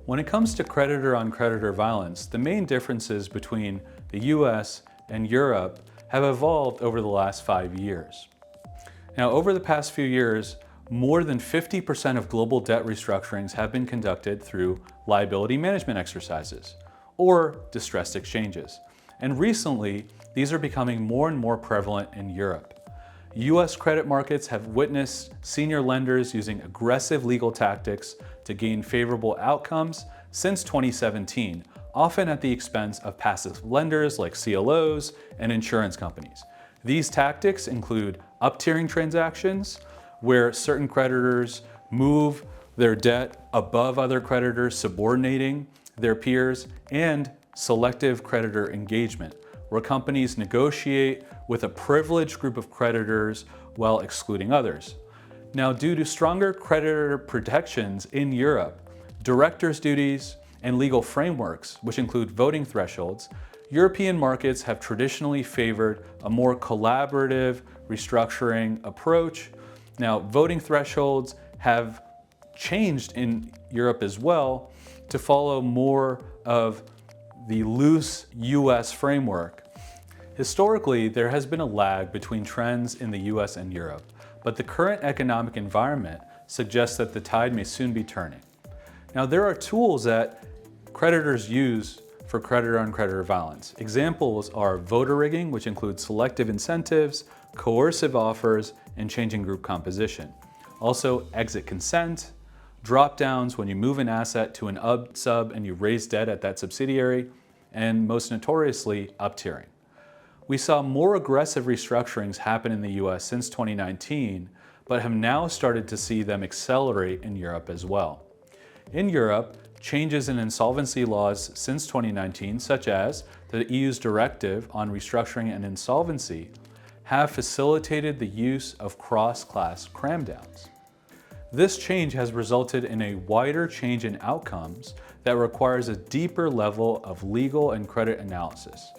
When it comes to creditor-on-creditor violence, the main differences between the US and Europe have evolved over the last 5 years. Now, over the past few years, more than 50% of global debt restructurings have been conducted through liability management exercises or distressed exchanges. And recently, these are becoming more and more prevalent in Europe. US credit markets have witnessed senior lenders using aggressive legal tactics to gain favorable outcomes since 2017, often at the expense of passive lenders like CLOs and insurance companies. These tactics include uptiering transactions, where certain creditors move their debt above other creditors, subordinating their peers, and selective creditor engagement, where companies negotiate with a privileged group of creditors while excluding others. Now, due to stronger creditor protections in Europe, directors' duties, and legal frameworks, which include voting thresholds, European markets have traditionally favored a more collaborative restructuring approach. Now, voting thresholds have changed in Europe as well to follow more of the loose US framework. Historically, there has been a lag between trends in the US and Europe, but the current economic environment suggests that the tide may soon be turning. Now, there are tools that creditors use for creditor-on-creditor violence. Examples are voter rigging, which includes selective incentives, coercive offers, and changing group composition. Also, exit consent, dropdowns when you move an asset to an sub and you raise debt at that subsidiary, and most notoriously, uptiering. We saw more aggressive restructurings happen in the US since 2019, but have now started to see them accelerate in Europe as well. In Europe, changes in insolvency laws since 2019, such as the EU's directive on restructuring and insolvency, have facilitated the use of cross-class cramdowns. This change has resulted in a wider change in outcomes that requires a deeper level of legal and credit analysis.